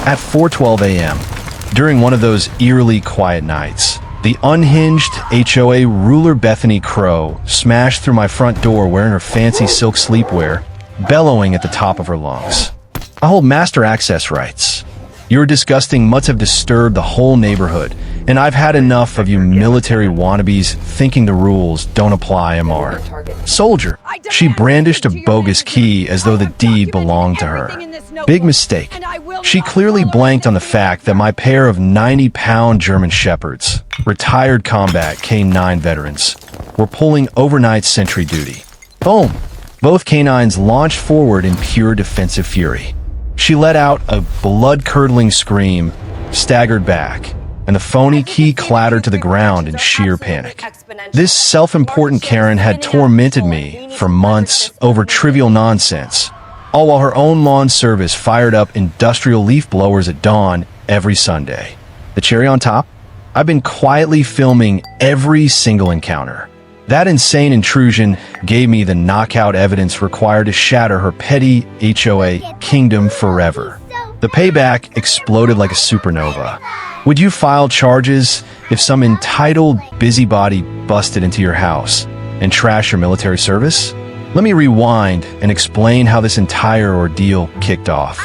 At 4:12 a.m., during one of those eerily quiet nights, the unhinged HOA ruler Bethany Crow smashed through my front door wearing her fancy silk sleepwear, bellowing at the top of her lungs. I hold master access rights. Your disgusting mutts have disturbed the whole neighborhood, and I've had enough of you military wannabes thinking the rules don't apply, MR. Soldier, she brandished a bogus key as though the deed belonged to her. Big mistake. She clearly blanked on the fact that my pair of 90-pound German Shepherds, retired combat K9 veterans, were pulling overnight sentry duty. Boom! Both K9s launched forward in pure defensive fury. She let out a blood-curdling scream, staggered back, and the phony key clattered to the ground in sheer panic. This self-important Karen had tormented me for months over trivial nonsense, all while her own lawn service fired up industrial leaf blowers at dawn every Sunday. The cherry on top? I've been quietly filming every single encounter. That insane intrusion gave me the knockout evidence required to shatter her petty HOA kingdom forever. The payback exploded like a supernova. Would you file charges if some entitled busybody busted into your house and trashed your military service? Let me rewind and explain how this entire ordeal kicked off.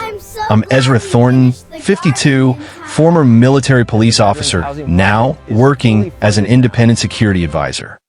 I'm Ezra Thornton, 52, former military police officer, now working as an independent security advisor.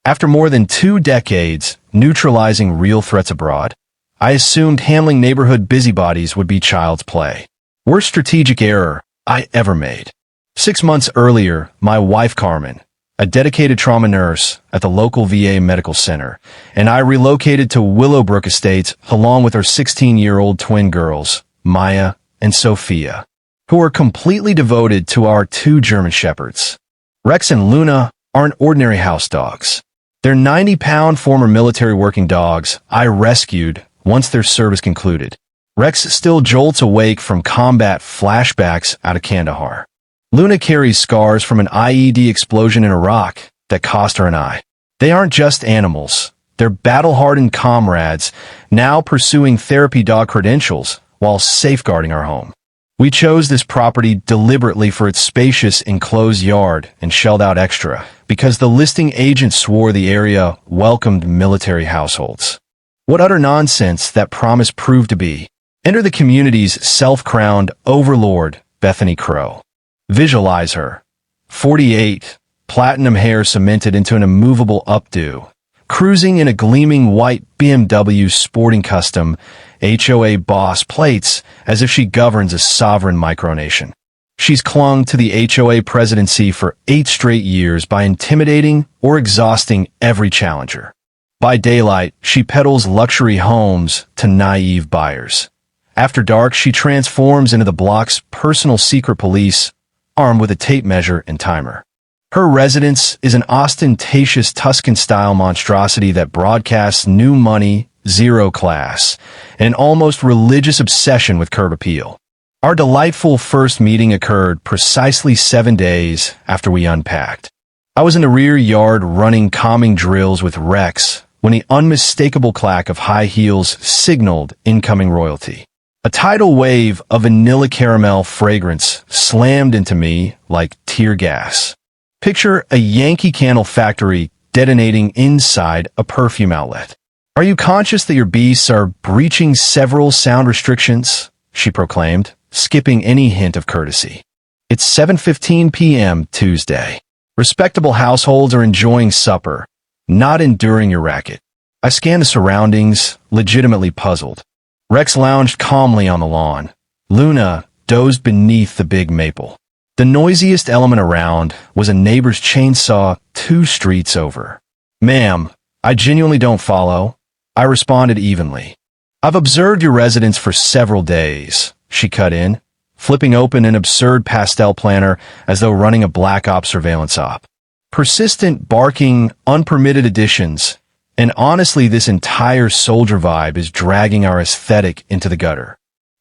After more than 2 decades neutralizing real threats abroad, I assumed handling neighborhood busybodies would be child's play. Worst strategic error I ever made. 6 months earlier, my wife Carmen, a dedicated trauma nurse at the local VA medical center, and I relocated to Willowbrook Estates along with our 16-year-old twin girls, Maya and Sophia, who are completely devoted to our 2 German Shepherds. Rex and Luna aren't ordinary house dogs. They're 90-pound former military working dogs I rescued once their service concluded. Rex still jolts awake from combat flashbacks out of Kandahar. Luna carries scars from an IED explosion in Iraq that cost her an eye. They aren't just animals. They're battle-hardened comrades, now pursuing therapy dog credentials while safeguarding our home. We chose this property deliberately for its spacious enclosed yard and shelled out extra because the listing agent swore the area welcomed military households. What utter nonsense that promise proved to be. Enter the community's self-crowned overlord, Bethany Crow. Visualize her. 48, platinum hair cemented into an immovable updo, cruising in a gleaming white BMW Sporting Custom, HOA boss plates as if she governs a sovereign micronation. She's clung to the HOA presidency for 8 straight years by intimidating or exhausting every challenger. By daylight, she peddles luxury homes to naive buyers. After dark, she transforms into the block's personal secret police, armed with a tape measure and timer. Her residence is an ostentatious Tuscan-style monstrosity that broadcasts new money, zero class, and an almost religious obsession with curb appeal. Our delightful first meeting occurred precisely 7 days after we unpacked. I was in the rear yard running calming drills with Rex when the unmistakable clack of high heels signaled incoming royalty. A tidal wave of vanilla caramel fragrance slammed into me like tear gas. Picture a Yankee Candle factory detonating inside a perfume outlet. Are you conscious that your beasts are breaching several sound restrictions? She proclaimed, skipping any hint of courtesy. It's 7:15 p.m. Tuesday. Respectable households are enjoying supper, not enduring your racket. I scanned the surroundings, legitimately puzzled. Rex lounged calmly on the lawn. Luna dozed beneath the big maple. The noisiest element around was a neighbor's chainsaw 2 streets over. Ma'am, I genuinely don't follow. I responded evenly. I've observed your residence for several days, she cut in, flipping open an absurd pastel planner as though running a black ops surveillance op. Persistent, barking, unpermitted additions, and honestly this entire soldier vibe is dragging our aesthetic into the gutter.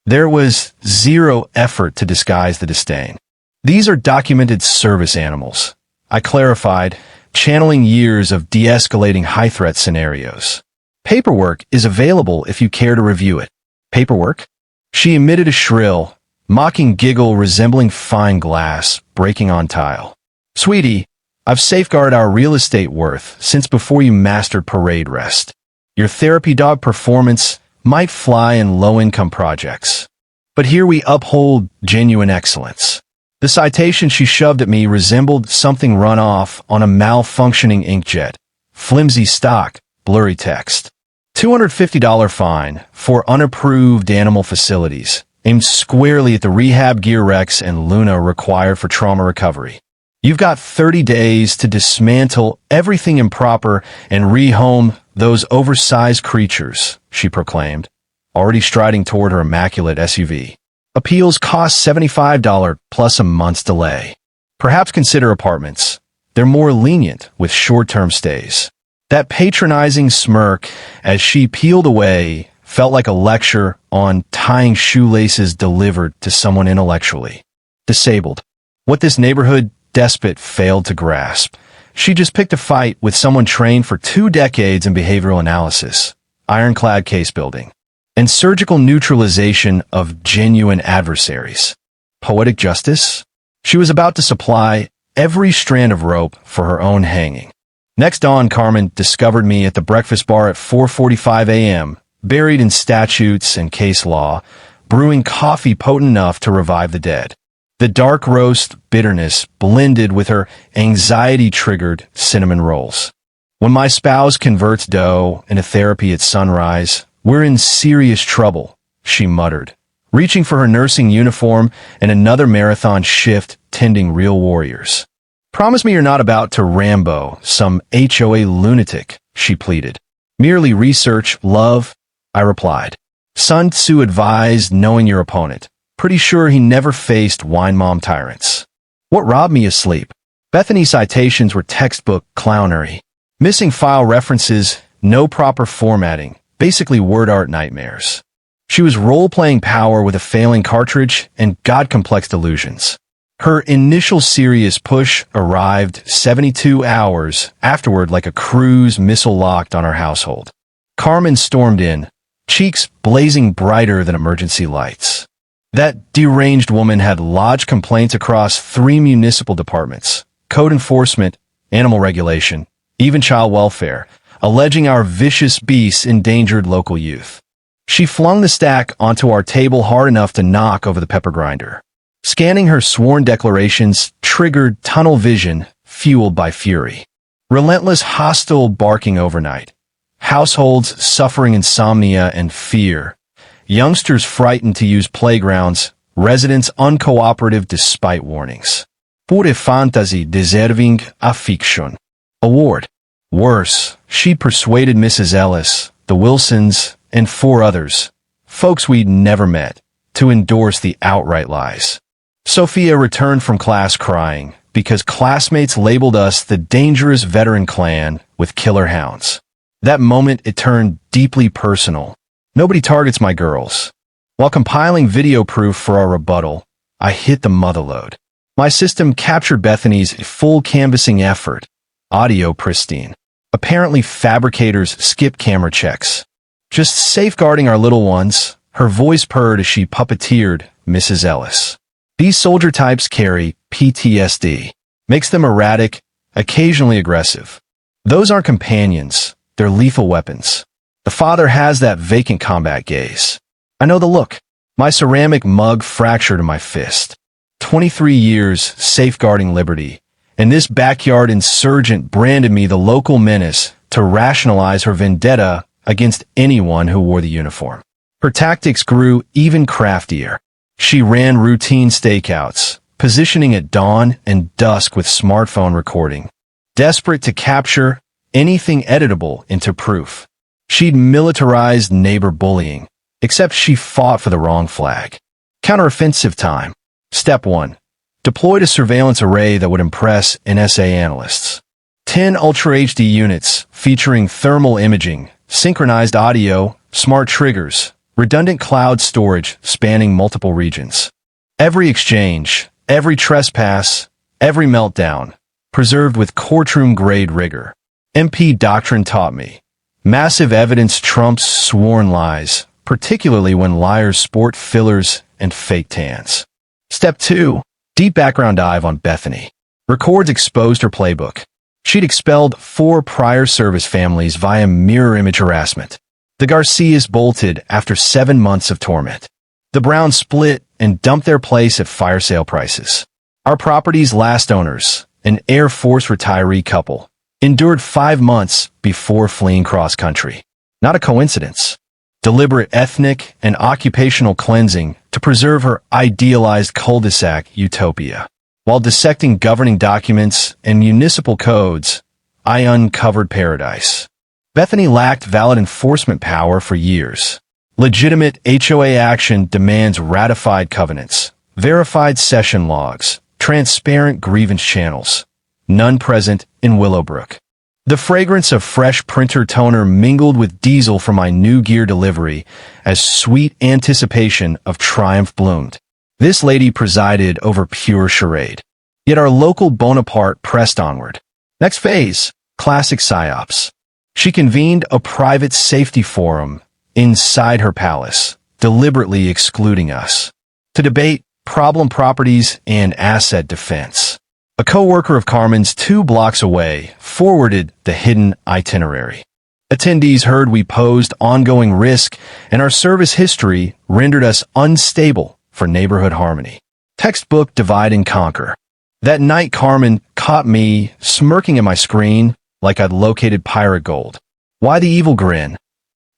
There was zero effort to disguise the disdain. These are documented service animals, I clarified, channeling years of de-escalating high-threat scenarios. Paperwork is available if you care to review it. Paperwork? She emitted a shrill, mocking giggle resembling fine glass breaking on tile. Sweetie, I've safeguarded our real estate worth since before you mastered parade rest. Your therapy dog performance might fly in low-income projects. But here we uphold genuine excellence. The citation she shoved at me resembled something run off on a malfunctioning inkjet. Flimsy stock, blurry text. $250 fine for unapproved animal facilities, aimed squarely at the rehab gear Rex and Luna required for trauma recovery. You've got 30 days to dismantle everything improper and rehome those oversized creatures, she proclaimed, already striding toward her immaculate SUV. Appeals cost $75 plus a month's delay. Perhaps consider apartments. They're more lenient with short-term stays. That patronizing smirk as she peeled away felt like a lecture on tying shoelaces delivered to someone intellectually disabled. What this neighborhood despot failed to grasp. She just picked a fight with someone trained for 2 decades in behavioral analysis, ironclad case building, and surgical neutralization of genuine adversaries. Poetic justice? She was about to supply every strand of rope for her own hanging. Next dawn, Carmen discovered me at the breakfast bar at 4:45 a.m., buried in statutes and case law, brewing coffee potent enough to revive the dead. The dark roast bitterness blended with her anxiety-triggered cinnamon rolls. When my spouse converts dough into therapy at sunrise, we're in serious trouble, she muttered, reaching for her nursing uniform and another marathon shift tending real warriors. Promise me you're not about to Rambo some HOA lunatic, she pleaded. Merely research, love, I replied. Sun Tzu advised knowing your opponent. Pretty sure he never faced wine mom tyrants. What robbed me of sleep? Bethany's citations were textbook clownery. Missing file references, no proper formatting, basically word art nightmares. She was role-playing power with a failing cartridge and God-complex delusions. Her initial serious push arrived 72 hours afterward like a cruise missile locked on our household. Carmen stormed in, cheeks blazing brighter than emergency lights. That deranged woman had lodged complaints across 3 municipal departments, code enforcement, animal regulation, even child welfare, alleging our vicious beasts endangered local youth. She flung the stack onto our table hard enough to knock over the pepper grinder. Scanning her sworn declarations triggered tunnel vision fueled by fury. Relentless hostile barking overnight. Households suffering insomnia and fear. Youngsters frightened to use playgrounds. Residents uncooperative despite warnings. Pure fantasy deserving a fiction. Award. Worse, she persuaded Mrs. Ellis, the Wilsons, and 4 others, folks we'd never met, to endorse the outright lies. Sophia returned from class crying because classmates labeled us the dangerous veteran clan with killer hounds. That moment it turned deeply personal. Nobody targets my girls. While compiling video proof for our rebuttal, I hit the motherlode. My system captured Bethany's full canvassing effort. Audio pristine. Apparently fabricators skip camera checks. Just safeguarding our little ones, her voice purred as she puppeteered Mrs. Ellis. These soldier types carry PTSD. Makes them erratic, occasionally aggressive. Those aren't companions, they're lethal weapons. The father has that vacant combat gaze. I know the look. My ceramic mug fractured in my fist. 23 years safeguarding liberty, and this backyard insurgent branded me the local menace to rationalize her vendetta against anyone who wore the uniform. Her tactics grew even craftier. She ran routine stakeouts, positioning at dawn and dusk with smartphone recording, desperate to capture anything editable into proof. She'd militarized neighbor bullying, except she fought for the wrong flag. Counteroffensive time. Step 1. Deployed a surveillance array that would impress NSA analysts. 10 Ultra HD units featuring thermal imaging, synchronized audio, smart triggers, redundant cloud storage spanning multiple regions. Every exchange, every trespass, every meltdown, preserved with courtroom-grade rigor. MP doctrine taught me. Massive evidence trumps sworn lies, particularly when liars sport fillers and fake tans. Step 2. Deep background dive on Bethany. Records exposed her playbook. She'd expelled 4 prior service families via mirror image harassment. The Garcias bolted after 7 months of torment. The Browns split and dumped their place at fire sale prices. Our property's last owners, an Air Force retiree couple, endured 5 months before fleeing cross-country. Not a coincidence. Deliberate ethnic and occupational cleansing to preserve her idealized cul-de-sac utopia. While dissecting governing documents and municipal codes, I uncovered paradise. Bethany lacked valid enforcement power for years. Legitimate HOA action demands ratified covenants, verified session logs, transparent grievance channels. None present in Willowbrook. The fragrance of fresh printer toner mingled with diesel from my new gear delivery as sweet anticipation of triumph bloomed. This lady presided over pure charade. Yet our local Bonaparte pressed onward. Next phase, classic psyops. She convened a private safety forum inside her palace, deliberately excluding us, to debate problem properties and asset defense. A co-worker of Carmen's 2 blocks away forwarded the hidden itinerary. Attendees heard we posed ongoing risk, and our service history rendered us unstable for neighborhood harmony. Textbook divide and conquer. That night Carmen caught me smirking at my screen like I'd located pirate gold. Why the evil grin?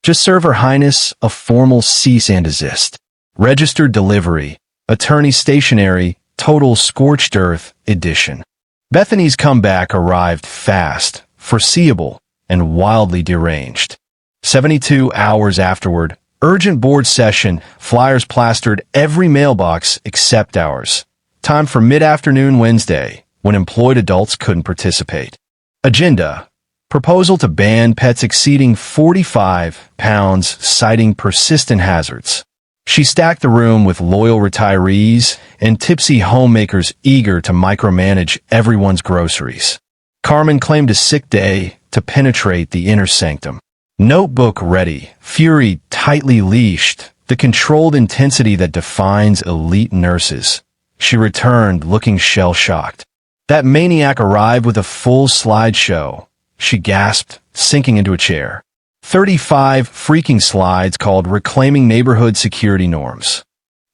Just serve Her Highness a formal cease and desist. Registered delivery. Attorney stationery. Total Scorched Earth edition. Bethany's comeback arrived fast, foreseeable, and wildly deranged. 72 hours afterward, urgent board session, flyers plastered every mailbox except ours. Time for mid-afternoon Wednesday, when employed adults couldn't participate. Agenda. Proposal to ban pets exceeding 45 pounds, citing persistent hazards. She stacked the room with loyal retirees and tipsy homemakers eager to micromanage everyone's groceries. Carmen claimed a sick day to penetrate the inner sanctum. Notebook ready, fury tightly leashed, the controlled intensity that defines elite nurses. She returned looking shell-shocked. That maniac arrived with a full slideshow. She gasped, sinking into a chair. 35 freaking slides called Reclaiming Neighborhood Security Norms.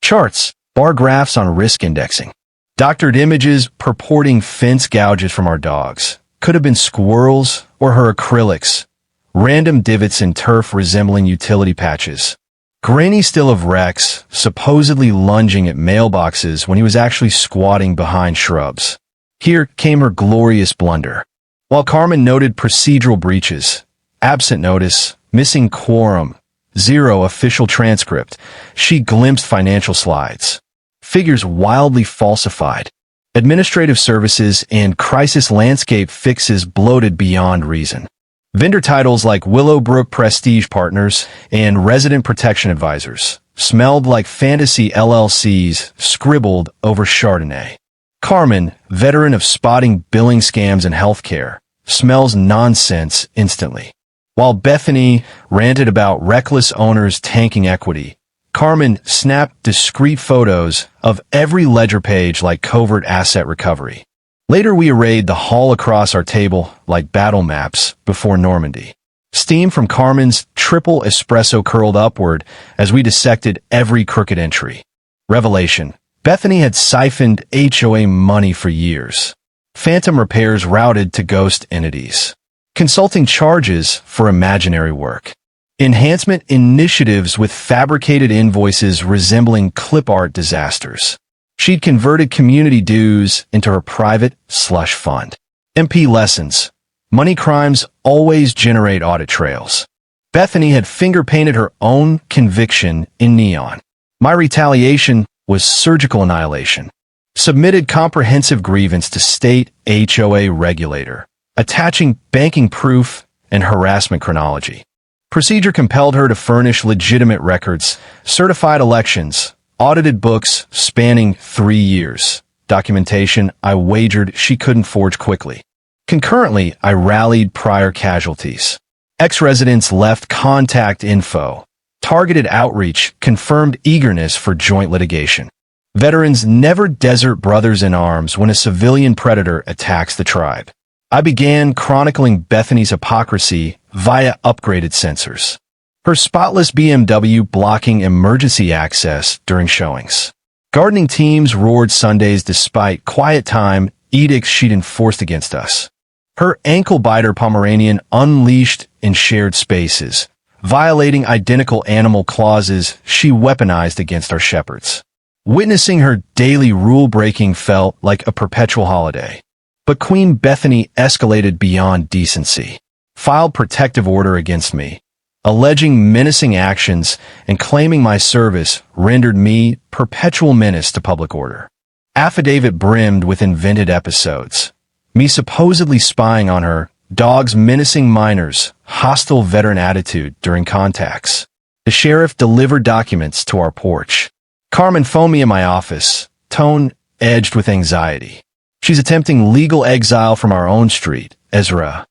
Charts, bar graphs on risk indexing. Doctored images purporting fence gouges from our dogs. Could have been squirrels or her acrylics. Random divots in turf resembling utility patches. Grainy still of Rex, supposedly lunging at mailboxes when he was actually squatting behind shrubs. Here came her glorious blunder. While Carmen noted procedural breaches, absent notice, missing quorum, 0 official transcript, she glimpsed financial slides. Figures wildly falsified. Administrative services and crisis landscape fixes bloated beyond reason. Vendor titles like Willowbrook Prestige Partners and Resident Protection Advisors smelled like fantasy LLCs scribbled over Chardonnay. Carmen, veteran of spotting billing scams in healthcare, smells nonsense instantly. While Bethany ranted about reckless owners tanking equity, Carmen snapped discreet photos of every ledger page like covert asset recovery. Later we arrayed the hall across our table like battle maps before Normandy. Steam from Carmen's triple espresso curled upward as we dissected every crooked entry. Revelation. Bethany had siphoned HOA money for years. Phantom repairs routed to ghost entities. Consulting charges for imaginary work. Enhancement initiatives with fabricated invoices resembling clip art disasters. She'd converted community dues into her private slush fund. MP lessons. Money crimes always generate audit trails. Bethany had finger-painted her own conviction in neon. My retaliation was surgical annihilation. Submitted comprehensive grievance to state HOA regulator, attaching banking proof and harassment chronology. Procedure compelled her to furnish legitimate records, certified elections, audited books spanning 3 years, documentation I wagered she couldn't forge quickly. Concurrently, I rallied prior casualties. Ex-residents left contact info, Targeted outreach confirmed eagerness for joint litigation. Veterans never desert brothers in arms when a civilian predator attacks the tribe. I began chronicling Bethany's hypocrisy via upgraded sensors. Her spotless BMW blocking emergency access during showings. Gardening teams roared Sundays despite quiet time edicts she'd enforced against us. Her ankle-biter Pomeranian unleashed in shared spaces, violating identical animal clauses she weaponized against our shepherds. Witnessing her daily rule-breaking felt like a perpetual holiday. But Queen Bethany escalated beyond decency, filed protective order against me, alleging menacing actions and claiming my service rendered me perpetual menace to public order. Affidavit brimmed with invented episodes. Me supposedly spying on her, dogs menacing minors, hostile veteran attitude during contacts. The sheriff delivered documents to our porch. Carmen phoned me in my office, tone edged with anxiety. She's attempting legal exile from our own street, Ezra.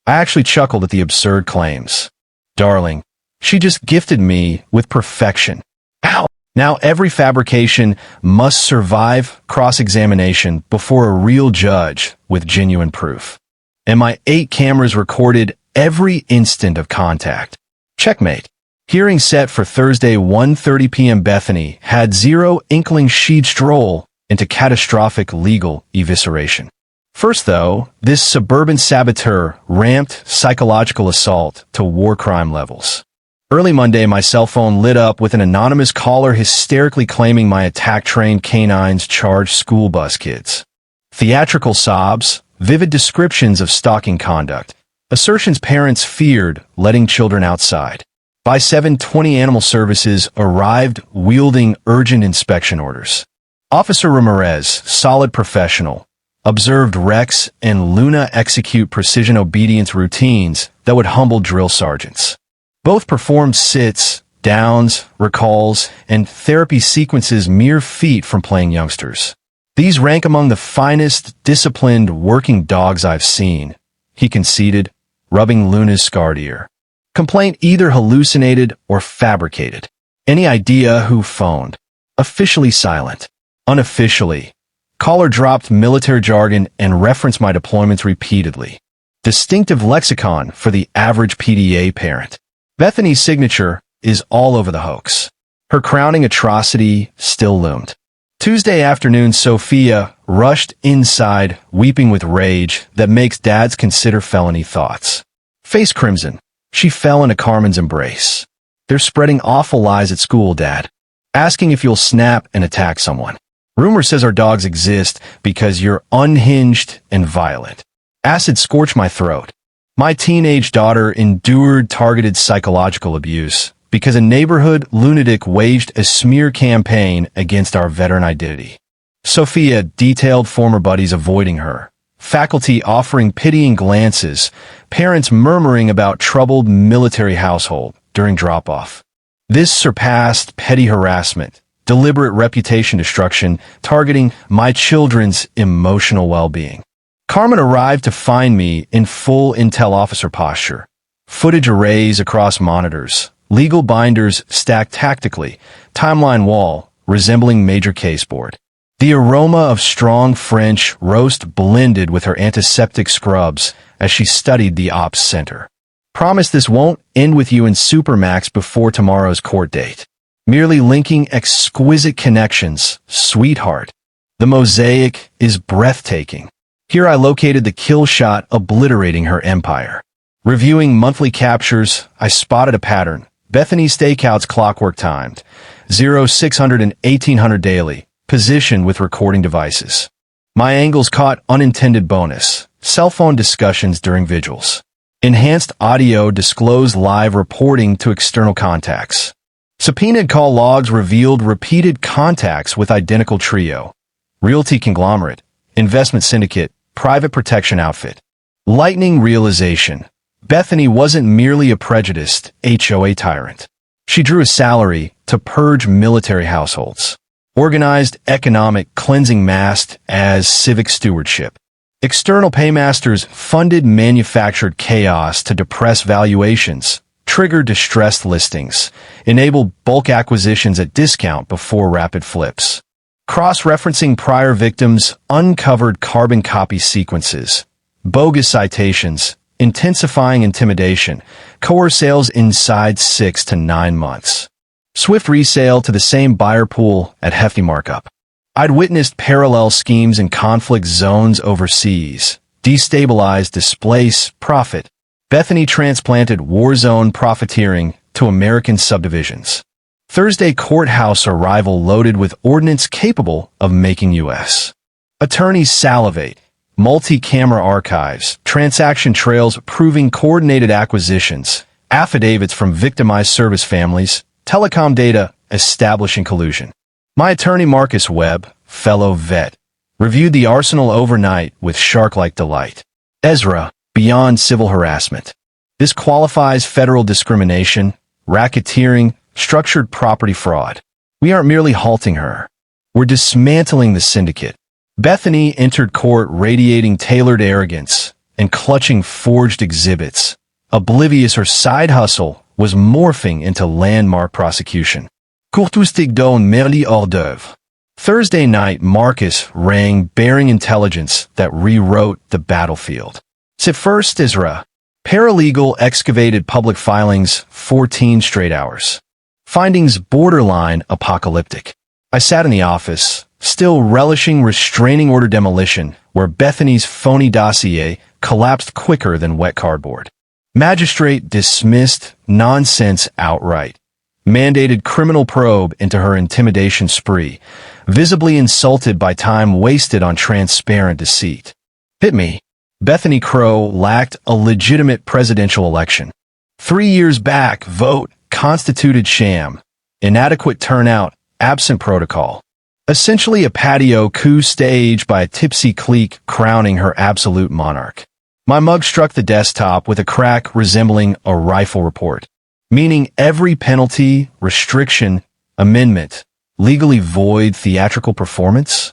I actually chuckled at the absurd claims. Darling, she just gifted me with perfection. Ow! Now every fabrication must survive cross-examination before a real judge with genuine proof. And my 8 cameras recorded every instant of contact. Checkmate. Hearing set for Thursday 1:30 p.m. Bethany had zero inkling she'd stroll into catastrophic legal evisceration. First, though, this suburban saboteur ramped psychological assault to war crime levels. Early Monday, my cell phone lit up with an anonymous caller hysterically claiming my attack-trained K9s charged school bus kids. Theatrical sobs, vivid descriptions of stalking conduct, assertions parents feared letting children outside. By 7:20, Animal Services arrived wielding urgent inspection orders. Officer Ramirez, solid professional, observed Rex and Luna execute precision obedience routines that would humble drill sergeants. Both performed sits, downs, recalls, and therapy sequences mere feet from playing youngsters. These rank among the finest, disciplined working dogs I've seen, he conceded, rubbing Luna's scarred ear. Complaint either hallucinated or fabricated. Any idea who phoned? Officially silent. Unofficially. Caller dropped military jargon and referenced my deployments repeatedly. Distinctive lexicon for the average PDA parent. Bethany's signature is all over the hoax. Her crowning atrocity still loomed. Tuesday afternoon, Sophia rushed inside, weeping with rage that makes dads consider felony thoughts. Face crimson, she fell into Carmen's embrace. They're spreading awful lies at school, Dad. Asking if you'll snap and attack someone. Rumor says our dogs exist because you're unhinged and violent. Acid scorched my throat. My teenage daughter endured targeted psychological abuse because a neighborhood lunatic waged a smear campaign against our veteran identity. Sophia detailed former buddies avoiding her, faculty offering pitying glances, parents murmuring about troubled military household during drop-off. This surpassed petty harassment, deliberate reputation destruction, targeting my children's emotional well-being. Carmen arrived to find me in full intel officer posture. Footage arrays across monitors, legal binders stacked tactically, timeline wall resembling major case board. The aroma of strong French roast blended with her antiseptic scrubs as she studied the ops center. Promise this won't end with you in Supermax before tomorrow's court date. Merely linking exquisite connections, sweetheart. The mosaic is breathtaking. Here I located the kill shot obliterating her empire. Reviewing monthly captures, I spotted a pattern. Bethany Stakeout's clockwork timed. 0600 and 1800 daily. Position with recording devices. My angles caught unintended bonus. Cell phone discussions during vigils. Enhanced audio disclosed live reporting to external contacts. Subpoenaed call logs revealed repeated contacts with identical trio. Realty conglomerate, investment syndicate, private protection outfit. Lightning realization. Bethany wasn't merely a prejudiced HOA tyrant. She drew a salary to purge military households. Organized economic cleansing masked as civic stewardship. External paymasters funded manufactured chaos to depress valuations, trigger distressed listings, enable bulk acquisitions at discount before rapid flips. Cross-referencing prior victims uncovered carbon copy sequences, bogus citations, intensifying intimidation, coerce sales inside 6 to 9 months. Swift resale to the same buyer pool at hefty markup. I'd witnessed parallel schemes in conflict zones overseas. Destabilize, displace, profit. Bethany transplanted war zone profiteering to American subdivisions. Thursday courthouse arrival loaded with ordnance capable of making U.S. attorneys salivate. Multi-camera archives, transaction trails proving coordinated acquisitions, affidavits from victimized service families, telecom data establishing collusion. My attorney Marcus Webb, fellow vet, reviewed the arsenal overnight with shark-like delight. Ezra, beyond civil harassment. This qualifies federal discrimination, racketeering, structured property fraud. We aren't merely halting her. We're dismantling the syndicate. Bethany entered court radiating tailored arrogance and clutching forged exhibits, oblivious her side hustle was morphing into landmark prosecution. Courtoustig donne merely hors d'oeuvre. Thursday night, Marcus rang bearing intelligence that rewrote the battlefield. At first, Ezra, paralegal excavated public filings 14 straight hours. Findings borderline apocalyptic. I sat in the office, still relishing restraining order demolition, where Bethany's phony dossier collapsed quicker than wet cardboard. Magistrate dismissed nonsense outright. Mandated criminal probe into her intimidation spree, visibly insulted by time wasted on transparent deceit. Hit me. Bethany Crow lacked a legitimate presidential election. 3 years back, vote constituted sham. Inadequate turnout, absent protocol. Essentially a patio coup staged by a tipsy clique crowning her absolute monarch. My mug struck the desktop with a crack resembling a rifle report, meaning every penalty, restriction, amendment, legally void theatrical performance?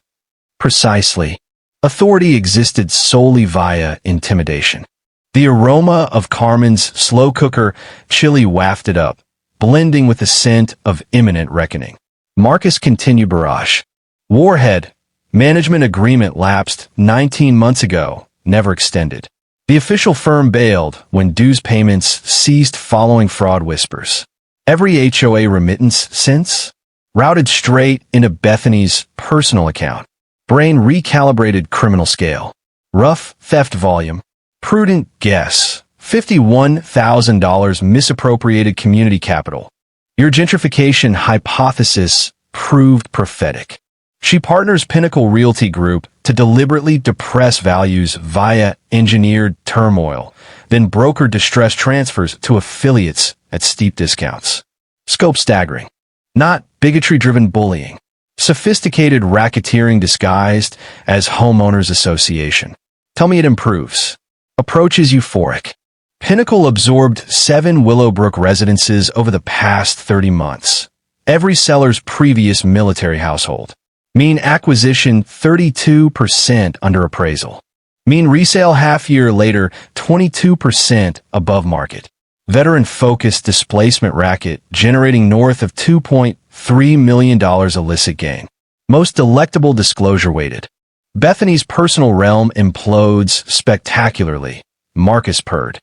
Precisely. Authority existed solely via intimidation. The aroma of Carmen's slow cooker chili wafted up, blending with the scent of imminent reckoning. Marcus continued barrage. Warhead, management agreement lapsed 19 months ago, never extended. The official firm bailed when dues payments ceased following fraud whispers. Every HOA remittance since routed straight into Bethany's personal account. Brain recalibrated criminal scale. Rough theft volume. Prudent guess. $51,000 misappropriated community capital. Your gentrification hypothesis proved prophetic. She partners Pinnacle Realty Group to deliberately depress values via engineered turmoil, then broker distress transfers to affiliates at steep discounts. Scope staggering. Not bigotry-driven bullying. Sophisticated racketeering disguised as homeowners association. Tell me it improves. Approach is euphoric. Pinnacle absorbed 7 Willowbrook residences over the past 30 months. Every seller's previous military household. Mean acquisition 32% under appraisal. Mean resale half year later 22% above market. Veteran-focused displacement racket generating north of $2.3 million illicit gain. Most delectable disclosure weighted. Bethany's personal realm implodes spectacularly. Marcus purred.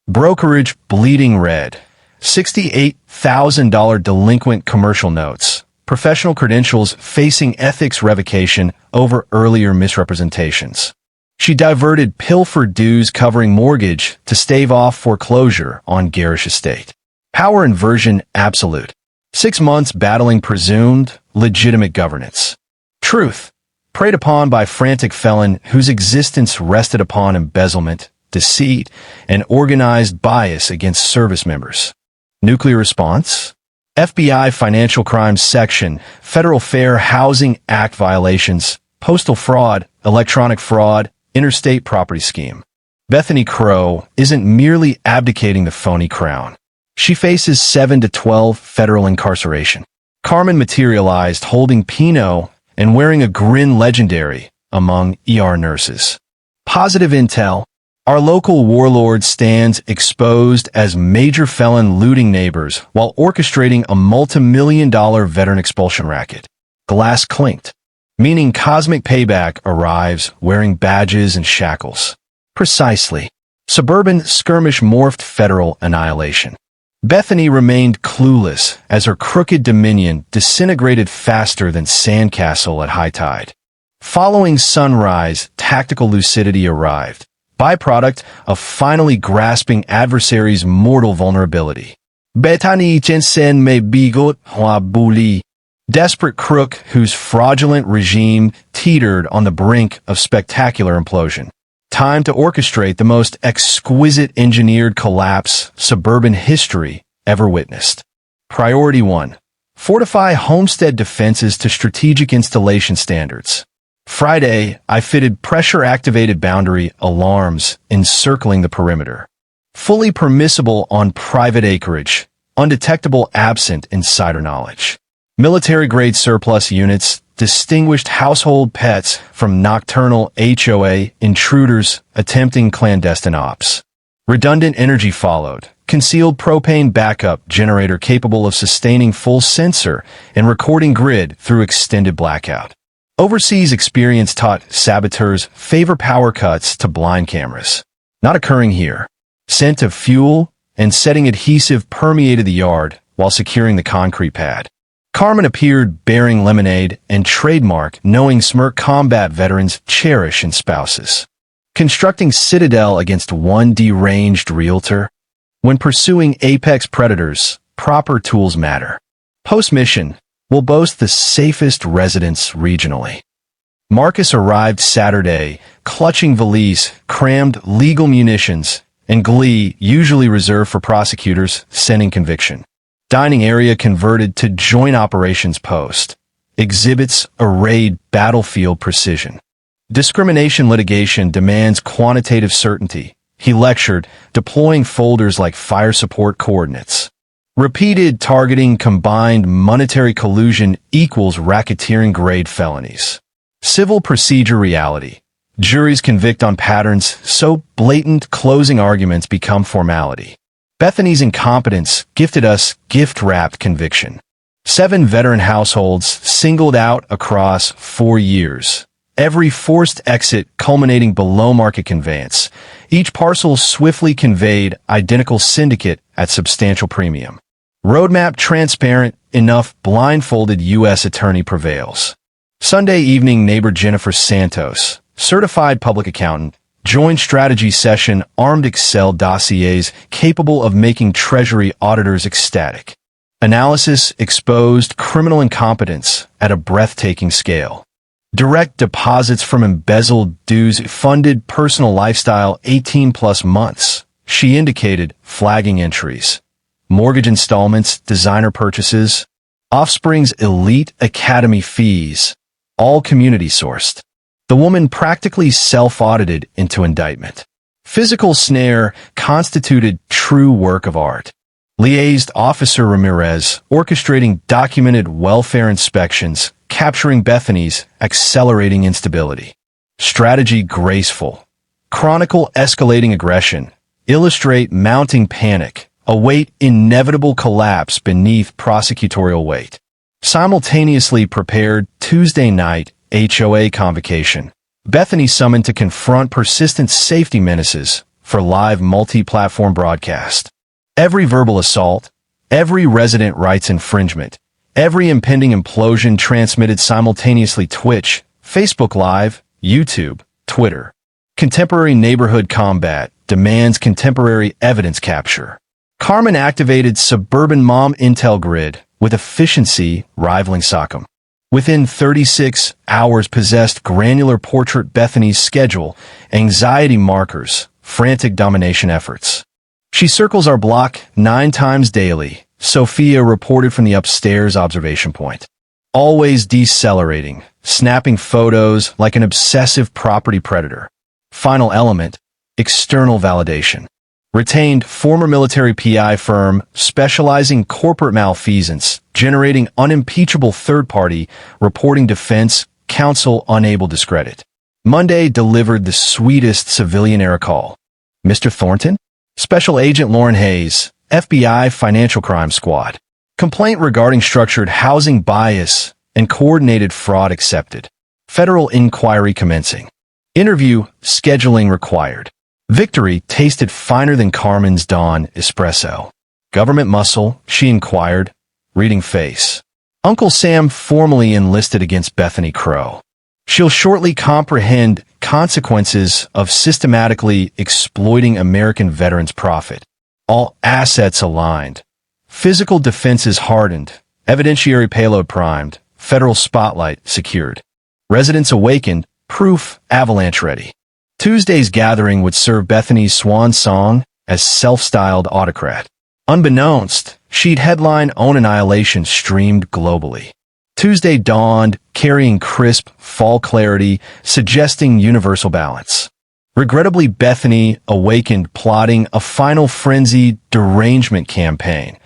Brokerage bleeding red. $68,000 delinquent commercial notes. Professional credentials facing ethics revocation over earlier misrepresentations. She diverted pilfered dues covering mortgage to stave off foreclosure on garish estate. Power inversion absolute. 6 months battling presumed legitimate governance. Truth. Preyed upon by frantic felon whose existence rested upon embezzlement, deceit, and organized bias against service members. Nuclear response? FBI Financial Crimes Section, Federal Fair Housing Act violations, postal fraud, electronic fraud, interstate property scheme. Bethany Crow isn't merely abdicating the phony crown. She faces 7 to 12 federal incarceration. Carmen materialized holding Pinot and wearing a grin legendary among ER nurses. Positive intel. Our local warlord stands exposed as major felon looting neighbors while orchestrating a multi-million-dollar veteran expulsion racket. Glass clinked, meaning cosmic payback arrives wearing badges and shackles. Precisely. Suburban skirmish morphed federal annihilation. Bethany remained clueless as her crooked dominion disintegrated faster than sandcastle at high tide. Following sunrise, tactical lucidity arrived, byproduct of finally grasping adversaries' mortal vulnerability. Bethany Jensen me bigot hua bully. Desperate crook whose fraudulent regime teetered on the brink of spectacular implosion. Time to orchestrate the most exquisite engineered collapse suburban history ever witnessed. Priority 1. Fortify homestead defenses to strategic installation standards. Friday, I fitted pressure-activated boundary alarms encircling the perimeter. Fully permissible on private acreage, undetectable absent insider knowledge. Military-grade surplus units distinguished household pets from nocturnal HOA intruders attempting clandestine ops. Redundant energy followed. Concealed propane backup generator capable of sustaining full sensor and recording grid through extended blackout. Overseas experience taught saboteurs favor power cuts to blind cameras. Not occurring here. Scent of fuel and setting adhesive permeated the yard while securing the concrete pad. Carmen appeared bearing lemonade and trademark knowing smirk combat veterans cherish in spouses. Constructing citadel against one deranged realtor. When pursuing apex predators, proper tools matter. Post-mission will boast the safest residence regionally. Marcus arrived Saturday, clutching valise, crammed legal munitions, and glee usually reserved for prosecutors sending conviction. Dining area converted to joint operations post. Exhibits arrayed battlefield precision. Discrimination litigation demands quantitative certainty. He lectured, deploying folders like fire support coordinates. Repeated targeting combined monetary collusion equals racketeering grade felonies. Civil procedure reality. Juries convict on patterns so blatant closing arguments become formality. Bethany's incompetence gifted us gift-wrapped conviction. 7 veteran households singled out across 4 years. Every forced exit culminating below market conveyance. Each parcel swiftly conveyed identical syndicate at substantial premium. Roadmap transparent enough blindfolded U.S. attorney prevails. Sunday evening neighbor Jennifer Santos, certified public accountant, joined strategy session armed Excel dossiers capable of making Treasury auditors ecstatic. Analysis exposed criminal incompetence at a breathtaking scale. Direct deposits from embezzled dues funded personal lifestyle 18-plus months. She indicated flagging entries. Mortgage installments, designer purchases, offspring's elite academy fees, all community-sourced. The woman practically self-audited into indictment. Physical snare constituted true work of art. Liaised Officer Ramirez, orchestrating documented welfare inspections, capturing Bethany's accelerating instability. Strategy graceful. Chronicle escalating aggression. Illustrate mounting panic. Await inevitable collapse beneath prosecutorial weight. Simultaneously prepared Tuesday night HOA convocation. Bethany summoned to confront persistent safety menaces for live multi-platform broadcast. Every verbal assault, every resident rights infringement, every impending implosion transmitted simultaneously Twitch, Facebook Live, YouTube, Twitter. Contemporary neighborhood combat demands contemporary evidence capture. Carmen activated suburban mom intel grid with efficiency rivaling Sockham. Within 36 hours possessed granular portrait Bethany's schedule, anxiety markers, frantic domination efforts. She circles our block 9 times daily, Sophia reported from the upstairs observation point. Always decelerating, snapping photos like an obsessive property predator. Final element, external validation. Retained former military PI firm specializing corporate malfeasance, generating unimpeachable third-party reporting defense, counsel unable discredit. Monday delivered the sweetest civilian era call. Mr. Thornton? Special Agent Lauren Hayes, FBI Financial Crime Squad. Complaint regarding structured housing bias and coordinated fraud accepted. Federal inquiry commencing. Interview scheduling required. Victory tasted finer than Carmen's Dawn espresso. Government muscle, she inquired, reading face. Uncle Sam formally enlisted against Bethany Crow. She'll shortly comprehend consequences of systematically exploiting American veterans' profit. All assets aligned. Physical defenses hardened. Evidentiary payload primed. Federal spotlight secured. Residents awakened. Proof avalanche ready. Tuesday's gathering would serve Bethany's swan song as self-styled autocrat. Unbeknownst, she'd headline Own Annihilation streamed globally. Tuesday dawned, carrying crisp, fall clarity, suggesting universal balance. Regrettably, Bethany awakened plotting a final frenzy derangement campaign,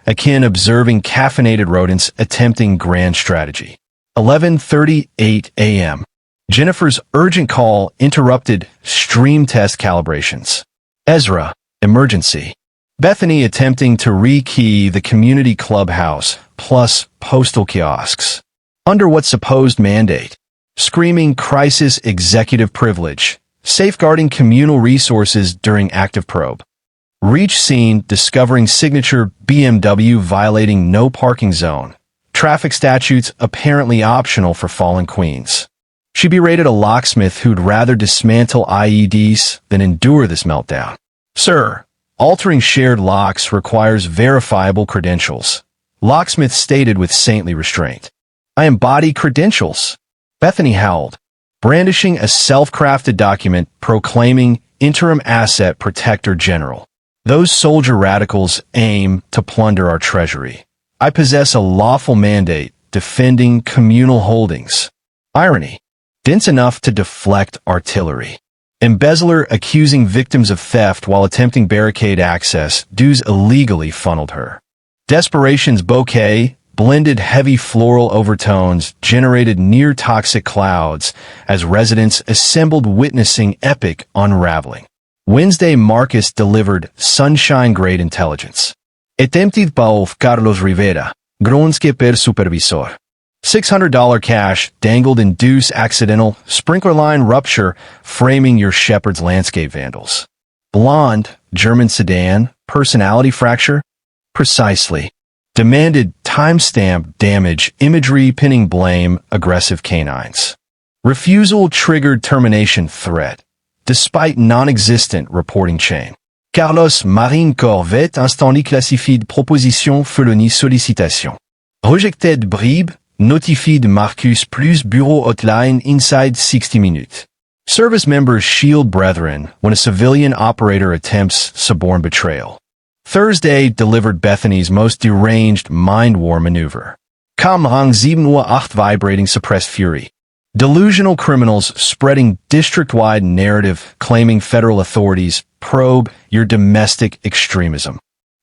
akin observing caffeinated rodents attempting grand strategy. 11:38 a.m. Jennifer's urgent call interrupted stream test calibrations. Ezra, emergency. Bethany attempting to rekey the community clubhouse plus postal kiosks. Under what supposed mandate? Screaming crisis executive privilege. Safeguarding communal resources during active probe. Reach scene discovering signature BMW violating no parking zone. Traffic statutes apparently optional for fallen queens. She berated a locksmith who'd rather dismantle IEDs than endure this meltdown. Sir, altering shared locks requires verifiable credentials. Locksmith stated with saintly restraint. I embody credentials. Bethany howled, brandishing a self-crafted document proclaiming interim asset protector general. Those soldier radicals aim to plunder our treasury. I possess a lawful mandate defending communal holdings. Irony. Dense enough to deflect artillery. Embezzler accusing victims of theft while attempting barricade access. Dues illegally funneled her. Desperation's bouquet, blended heavy floral overtones, generated near-toxic clouds as residents assembled witnessing epic unraveling. Wednesday Marcus delivered sunshine-grade intelligence. Entitlement Carlos Rivera, Gronske per supervisor. $600 cash dangled in deuce accidental sprinkler line rupture framing your shepherd's landscape vandals. Blonde, German sedan, personality fracture? Precisely. Demanded timestamp damage imagery pinning blame aggressive K9s. Refusal triggered termination threat, despite non-existent reporting chain. Carlos Marine Corvette instantly classified proposition felony sollicitation. Rejected bribe notified Marcus plus bureau hotline inside 60 minutes. Service members shield brethren when a civilian operator attempts suborn betrayal. Thursday delivered Bethany's most deranged mind war maneuver. Kamrang 7:08 vibrating suppressed fury. Delusional criminals spreading district-wide narrative claiming federal authorities probe your domestic extremism.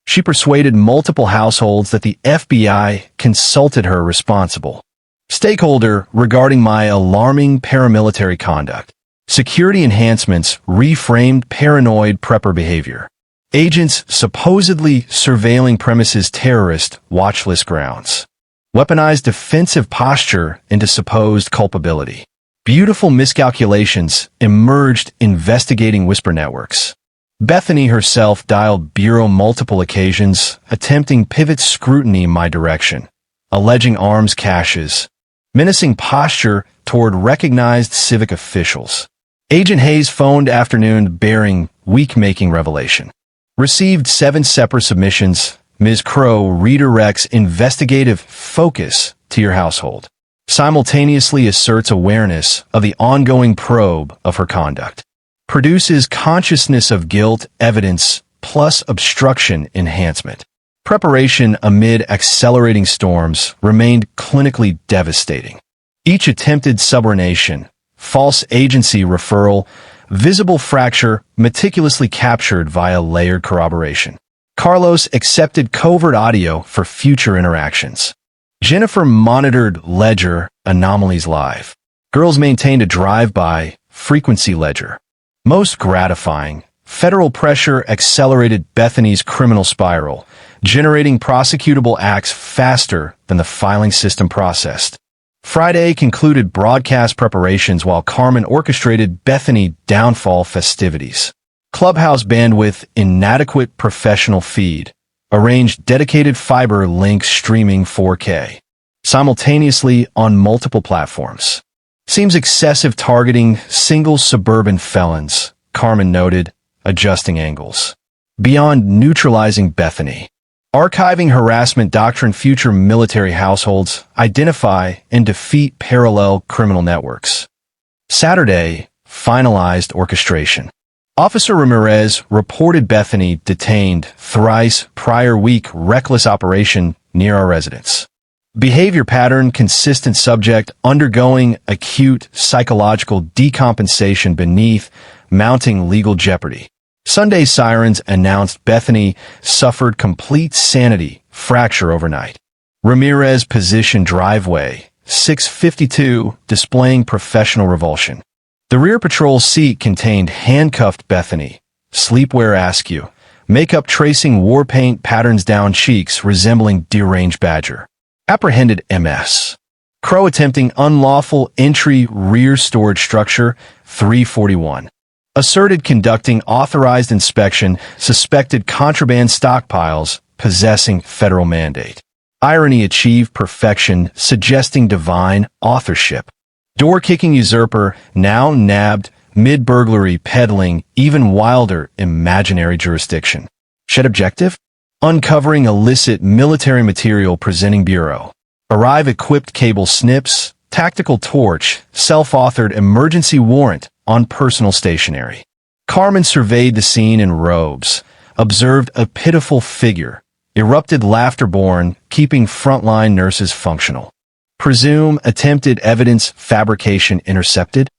She persuaded multiple households that the FBI consulted her responsible. Stakeholder regarding my alarming paramilitary conduct. Security enhancements reframed paranoid prepper behavior. Agents supposedly surveilling premises terrorist watch list grounds. Weaponized defensive posture into supposed culpability. Beautiful miscalculations emerged investigating whisper networks. Bethany herself dialed bureau multiple occasions, attempting pivot scrutiny in my direction, alleging arms caches, menacing posture toward recognized civic officials. Agent Hayes phoned afternoon bearing week-making revelation. Received 7 separate submissions. Ms. Crow redirects investigative focus to your household. Simultaneously asserts awareness of the ongoing probe of her conduct. Produces consciousness of guilt evidence plus obstruction enhancement. Preparation amid accelerating storms remained clinically devastating. Each attempted subordination, false agency referral, visible fracture meticulously captured via layered corroboration. Carlos accepted covert audio for future interactions. Jennifer monitored ledger anomalies live. Girls maintained a drive-by frequency ledger. Most gratifying, federal pressure accelerated Bethany's criminal spiral, generating prosecutable acts faster than the filing system processed. Friday concluded broadcast preparations while Carmen orchestrated Bethany downfall festivities. Clubhouse bandwidth inadequate professional feed. Arranged dedicated fiber links streaming 4K. Simultaneously on multiple platforms. Seems excessive targeting single suburban felons, Carmen noted, adjusting angles. Beyond neutralizing Bethany. Archiving harassment doctrine future military households, identify and defeat parallel criminal networks. Saturday, finalized orchestration. Officer Ramirez reported Bethany detained thrice prior week reckless operation near our residence. Behavior pattern consistent subject undergoing acute psychological decompensation beneath mounting legal jeopardy. Sunday sirens announced Bethany suffered complete sanity fracture overnight. Ramirez position driveway, 652, displaying professional revulsion. The rear patrol seat contained handcuffed Bethany, sleepwear askew, makeup tracing war paint patterns down cheeks resembling deranged badger. Apprehended MS. Crow attempting unlawful entry rear storage structure, 341. Asserted conducting authorized inspection, suspected contraband stockpiles, possessing federal mandate. Irony achieved perfection, suggesting divine authorship. Door-kicking usurper, now nabbed, mid-burglary peddling, even wilder imaginary jurisdiction. Shed objective? Uncovering illicit military material presenting bureau. Arrive equipped cable snips, tactical torch, self-authored emergency warrant on personal stationery. Carmen surveyed the scene in robes, observed a pitiful figure, erupted laughter-born, keeping frontline nurses functional. Presume attempted evidence fabrication intercepted?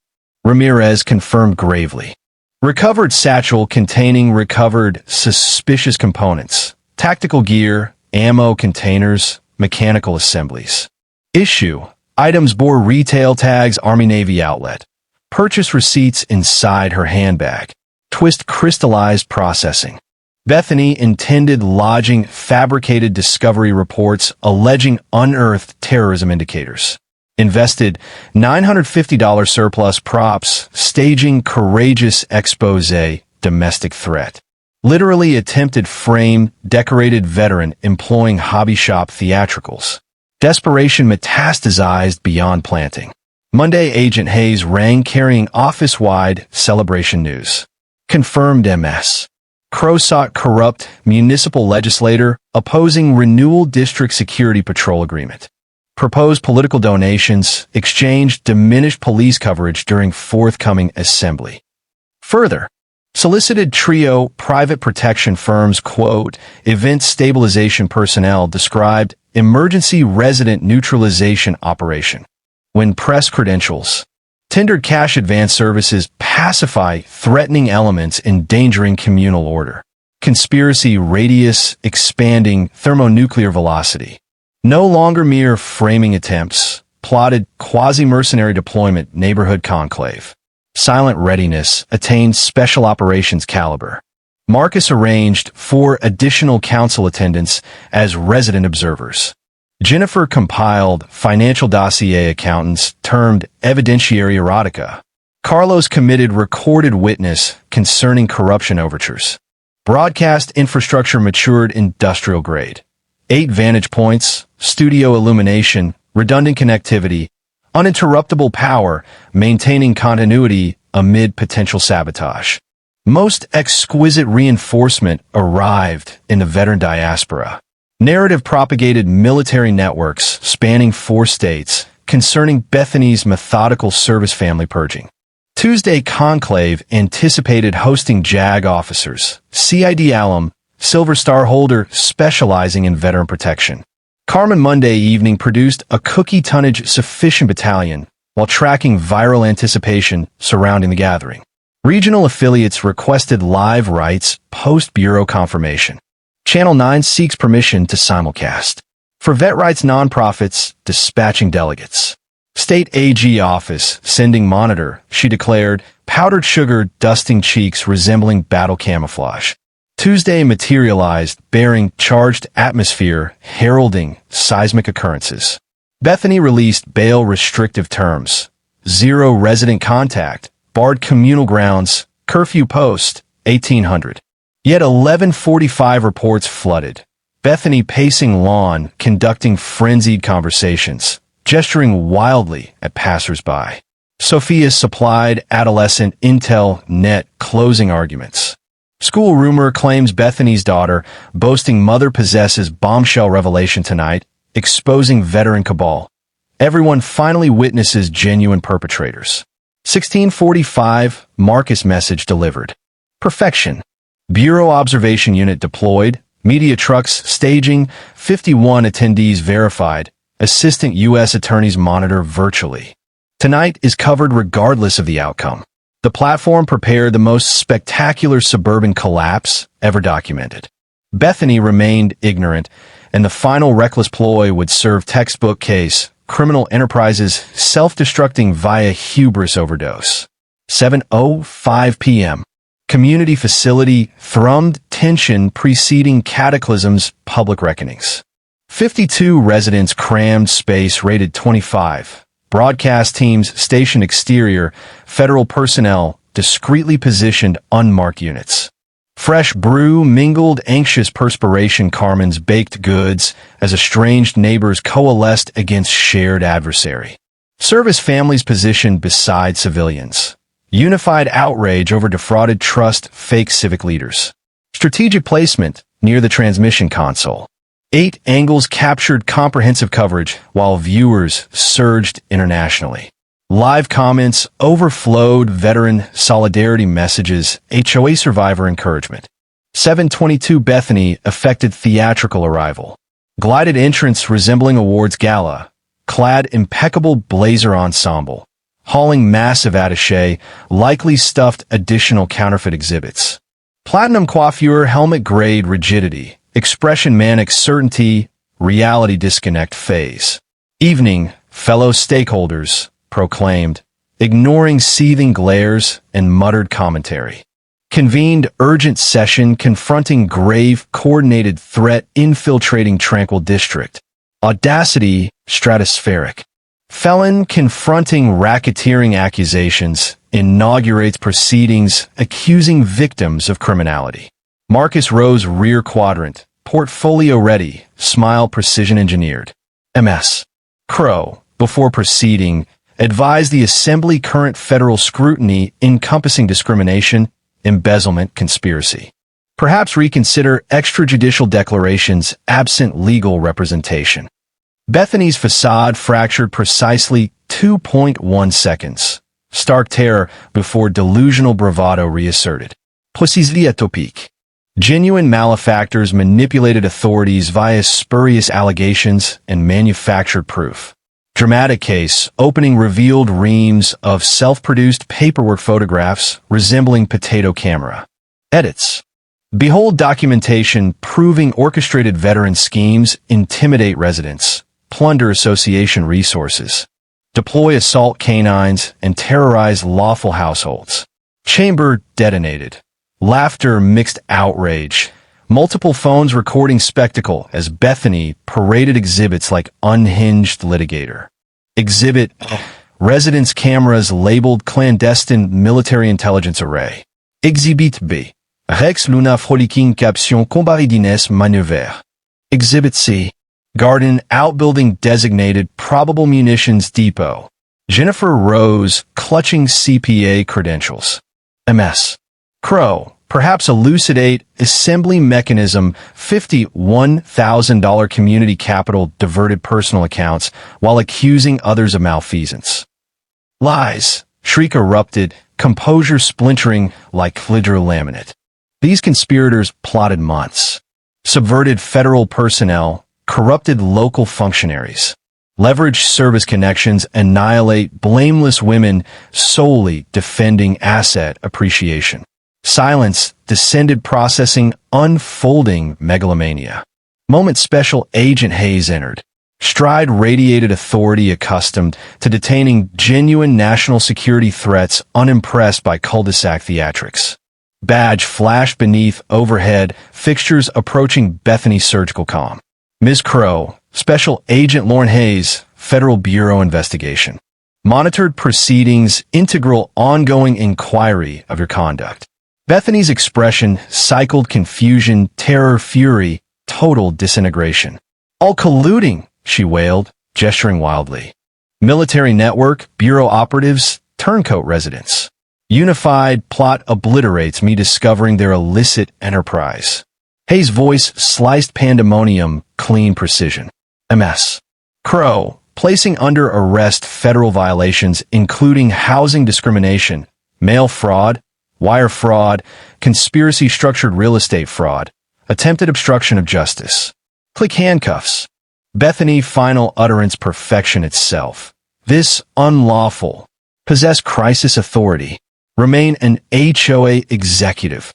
Ramirez confirmed gravely. Recovered satchel containing recovered suspicious components, tactical gear, ammo containers, mechanical assemblies. Issue: items bore retail tags Army-Navy outlet. Purchase receipts inside her handbag. Twist crystallized processing. Bethany intended lodging fabricated discovery reports alleging unearthed terrorism indicators. Invested $950 surplus props, staging courageous expose, domestic threat. Literally attempted frame, decorated veteran employing hobby shop theatricals. Desperation metastasized beyond planting. Monday, Agent Hayes rang carrying office-wide celebration news. Confirmed MS. Crow sought corrupt municipal legislator opposing renewal district security patrol agreement. Proposed political donations, exchanged diminished police coverage during forthcoming assembly. Further, solicited trio private protection firms, quote, event stabilization personnel described emergency resident neutralization operation. When press credentials. Tendered cash advance services pacify threatening elements endangering communal order. Conspiracy radius expanding thermonuclear velocity. No longer mere framing attempts. Plotted quasi-mercenary deployment neighborhood conclave. Silent readiness attained special operations caliber. Marcus arranged 4 additional council attendants as resident observers. Jennifer compiled financial dossier accountants termed evidentiary erotica. Carlos committed recorded witness concerning corruption overtures. Broadcast infrastructure matured industrial grade. 8 vantage points, studio illumination, redundant connectivity, uninterruptible power, maintaining continuity amid potential sabotage. Most exquisite reinforcement arrived in the veteran diaspora. Narrative propagated military networks spanning 4 states concerning Bethany's methodical service family purging. Tuesday conclave anticipated hosting JAG officers, CID alum, Silver Star holder specializing in veteran protection. Carmen Monday evening produced a cookie tonnage sufficient battalion while tracking viral anticipation surrounding the gathering. Regional affiliates requested live rights post-bureau confirmation. Channel 9 seeks permission to simulcast. For vet rights nonprofits, dispatching delegates. State AG office, sending monitor, she declared, powdered sugar dusting cheeks resembling battle camouflage. Tuesday materialized, bearing charged atmosphere, heralding seismic occurrences. Bethany released bail restrictive terms. 0 resident contact, barred communal grounds, curfew post, 1800. Yet 11:45 reports flooded. Bethany pacing lawn, conducting frenzied conversations, gesturing wildly at passersby. Sophia supplied adolescent intel net closing arguments. School rumor claims Bethany's daughter, boasting mother possesses bombshell revelation tonight, exposing veteran cabal. Everyone finally witnesses genuine perpetrators. 1645, Marcus message delivered. Perfection. Bureau observation unit deployed, media trucks staging, 51 attendees verified, assistant U.S. attorneys monitor virtually. Tonight is covered regardless of the outcome. The platform prepared the most spectacular suburban collapse ever documented. Bethany remained ignorant, and the final reckless ploy would serve textbook case, criminal enterprises self-destructing via hubris overdose. 7:05 p.m. Community facility thrummed tension preceding cataclysms, public reckonings. 52 residents crammed space rated 25. Broadcast teams stationed exterior, federal personnel discreetly positioned unmarked units. Fresh brew mingled anxious perspiration Carmen's baked goods as estranged neighbors coalesced against shared adversary. Service families positioned beside civilians. Unified outrage over defrauded trust fake civic leaders. Strategic placement near the transmission console. 8 angles captured comprehensive coverage while viewers surged internationally. Live comments overflowed veteran solidarity messages, HOA survivor encouragement. 7:22 Bethany affected theatrical arrival. Glided entrance resembling awards gala. Clad impeccable blazer ensemble. Hauling massive attaché, likely stuffed additional counterfeit exhibits. Platinum coiffure helmet grade rigidity. Expression manic certainty, reality disconnect phase. Evening, fellow stakeholders, proclaimed, ignoring seething glares and muttered commentary. Convened urgent session confronting grave coordinated threat infiltrating tranquil district. Audacity stratospheric. Felon confronting racketeering accusations inaugurates proceedings accusing victims of criminality. Marcus Rose rear quadrant, portfolio ready, smile precision engineered. MS. Crow, before proceeding, advised the Assembly current federal scrutiny encompassing discrimination, embezzlement, conspiracy. Perhaps reconsider extrajudicial declarations absent legal representation. Bethany's facade fractured precisely 2.1 seconds. Stark terror before delusional bravado reasserted. Précisément atopique. Genuine malefactors manipulated authorities via spurious allegations and manufactured proof. Dramatic case, opening revealed reams of self-produced paperwork photographs resembling potato camera. Edits. Behold documentation proving orchestrated veteran schemes intimidate residents, plunder association resources, deploy assault K9s, and terrorize lawful households. Chamber detonated. Laughter mixed outrage. Multiple phones recording spectacle as Bethany paraded exhibits like unhinged litigator. Exhibit, residence cameras labeled clandestine military intelligence array. Exhibit B. Rex Luna Froliquing Caption Combaridines Manœuvre. Exhibit C. Garden outbuilding designated probable munitions depot. Jennifer Rose clutching CPA credentials. MS. Crow, perhaps elucidate assembly mechanism $51,000 community capital diverted personal accounts while accusing others of malfeasance. Lies, shriek erupted, composure splintering like hydrolaminate. These conspirators plotted months. Subverted federal personnel, corrupted local functionaries. Leveraged service connections, annihilate blameless women solely defending asset appreciation. Silence, descended processing, unfolding megalomania. Moment Special Agent Hayes entered. Stride radiated authority accustomed to detaining genuine national security threats, unimpressed by cul-de-sac theatrics. Badge flashed beneath overhead fixtures approaching Bethany Surgical Comm. Ms. Crow, Special Agent Lauren Hayes, Federal Bureau Investigation. Monitored proceedings, integral ongoing inquiry of your conduct. Bethany's expression cycled confusion, terror, fury, total disintegration. All colluding, she wailed, gesturing wildly. Military network, bureau operatives, turncoat residents. Unified plot obliterates me discovering their illicit enterprise. Hayes' voice sliced pandemonium, clean precision. MS. Crow, placing under arrest federal violations including housing discrimination, mail fraud, wire fraud, conspiracy structured real estate fraud, attempted obstruction of justice. Click handcuffs. Bethany final utterance perfection itself. This unlawful. Possess crisis authority. Remain an HOA executive.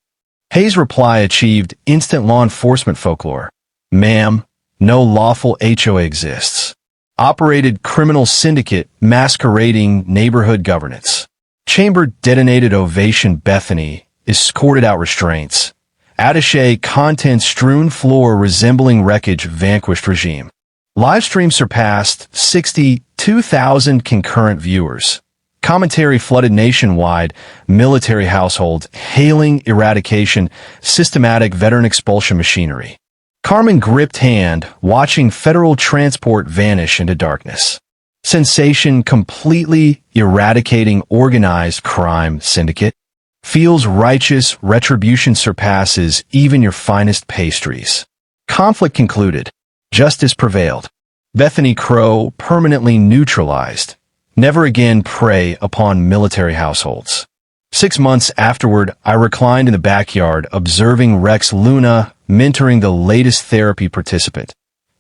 Hayes' reply achieved instant law enforcement folklore. Ma'am, no lawful HOA exists. Operated criminal syndicate masquerading neighborhood governance. Chamber detonated ovation. Bethany escorted out restraints. Attaché content strewn floor resembling wreckage vanquished regime. Livestream surpassed 62,000 concurrent viewers. Commentary flooded nationwide, military households hailing eradication, systematic veteran expulsion machinery. Carmen gripped hand, watching federal transport vanish into darkness. Sensation completely eradicating organized crime syndicate. Feels righteous, retribution surpasses even your finest pastries. Conflict concluded. Justice prevailed. Bethany Crow permanently neutralized. Never again prey upon military households. 6 months afterward, I reclined in the backyard observing Rex Luna mentoring the latest therapy participant,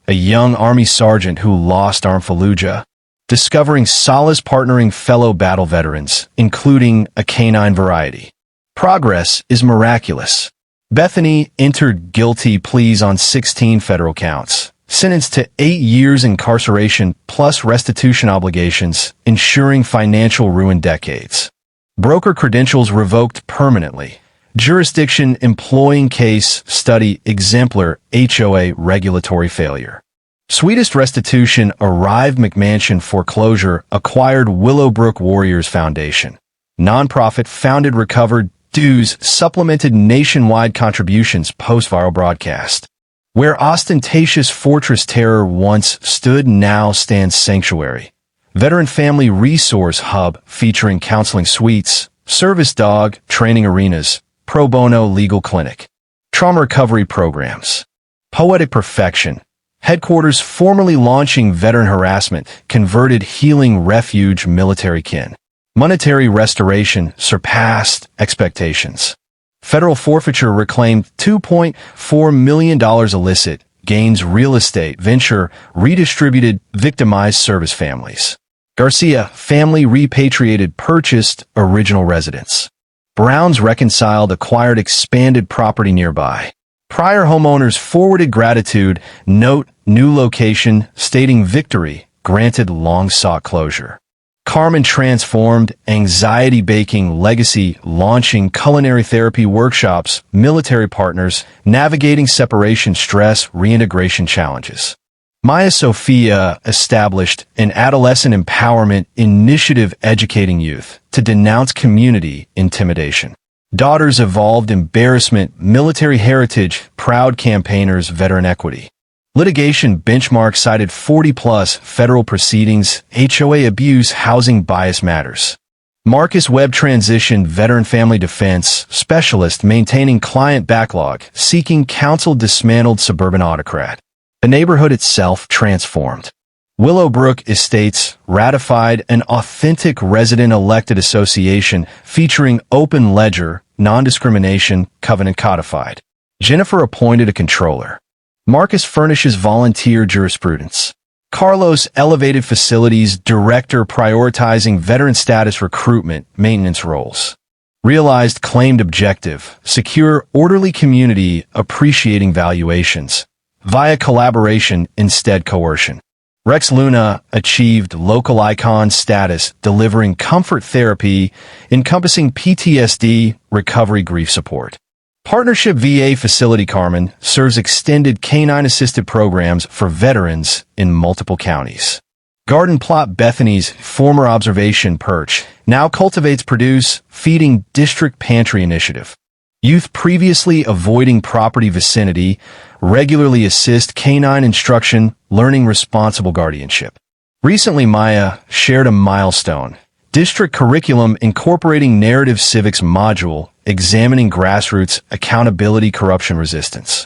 a young Army sergeant who lost Arm Fallujah, discovering solace partnering fellow battle veterans, including a K9 variety. Progress is miraculous. Bethany entered guilty pleas on 16 federal counts, sentenced to 8 years incarceration plus restitution obligations, ensuring financial ruin decades. Broker credentials revoked permanently. Jurisdiction employing case study exemplar HOA regulatory failure. Sweetest restitution arrived. McMansion foreclosure acquired Willowbrook Warriors Foundation. Nonprofit founded recovered dues supplemented nationwide contributions post-viral broadcast. Where ostentatious fortress terror once stood now stands sanctuary. Veteran Family Resource Hub featuring counseling suites, service dog, training arenas, pro bono legal clinic. Trauma recovery programs. Poetic perfection. Headquarters formerly launching veteran harassment, converted healing refuge military kin. Monetary restoration surpassed expectations. Federal forfeiture reclaimed $2.4 million illicit gains real estate venture redistributed victimized service families. Garcia family repatriated purchased original residence. Browns reconciled acquired expanded property nearby. Prior homeowners forwarded gratitude, note new location, stating victory, granted long-sought closure. Carmen transformed anxiety baking legacy, launching culinary therapy workshops, military partners, navigating separation stress, reintegration challenges. Maya Sophia established an adolescent empowerment initiative educating youth to denounce community intimidation. Daughters evolved embarrassment, military heritage, proud campaigners, veteran equity. Litigation benchmark cited 40-plus federal proceedings, HOA abuse, housing bias matters. Marcus Webb transition, veteran family defense specialist maintaining client backlog, seeking counsel dismantled suburban autocrat. The neighborhood itself transformed. Willowbrook Estates ratified an authentic resident-elected association featuring open ledger, non-discrimination, covenant codified. Jennifer appointed a controller. Marcus furnishes volunteer jurisprudence. Carlos elevated facilities director prioritizing veteran status recruitment, maintenance roles. Realized claimed objective, secure orderly community appreciating valuations. Via collaboration instead coercion. Rex Luna achieved local icon status, delivering comfort therapy encompassing PTSD, recovery, grief support. Partnership VA Facility Carmen serves extended K9-assisted programs for veterans in multiple counties. Garden Plot Bethany's former observation perch now cultivates produce, feeding district pantry initiative. Youth previously avoiding property vicinity regularly assist canine instruction, learning responsible guardianship. Recently, Maya shared a milestone. District curriculum incorporating narrative civics module, examining grassroots accountability, corruption resistance.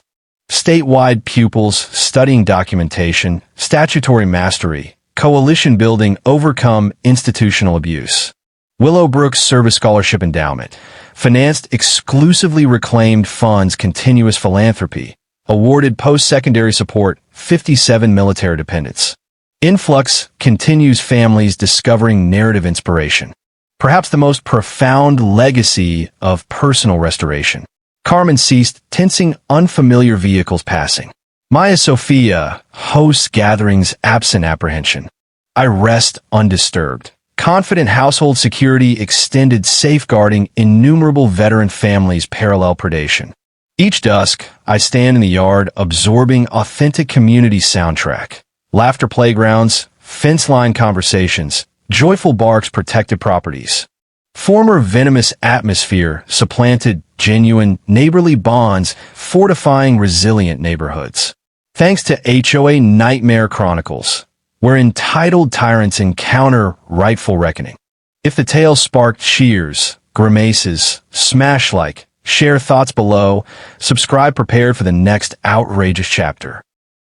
Statewide pupils studying documentation, statutory mastery, coalition building, overcome institutional abuse. Willowbrook Service Scholarship Endowment financed exclusively reclaimed funds, continuous philanthropy, awarded post-secondary support, 57 military dependents. Influx continues, families discovering narrative inspiration. Perhaps the most profound legacy of personal restoration. Carmen ceased tensing, unfamiliar vehicles passing. Maya Sophia hosts gatherings, absent apprehension. I rest undisturbed. Confident household security, extended safeguarding innumerable veteran families, parallel predation. Each dusk, I stand in the yard, absorbing authentic community soundtrack. Laughter playgrounds, fence-line conversations, joyful barks, protected properties. Former venomous atmosphere supplanted genuine neighborly bonds, fortifying resilient neighborhoods. Thanks to HOA Nightmare Chronicles, where entitled tyrants encounter rightful reckoning. If the tale sparked cheers, grimaces, smash like, share thoughts below, subscribe prepared for the next outrageous chapter.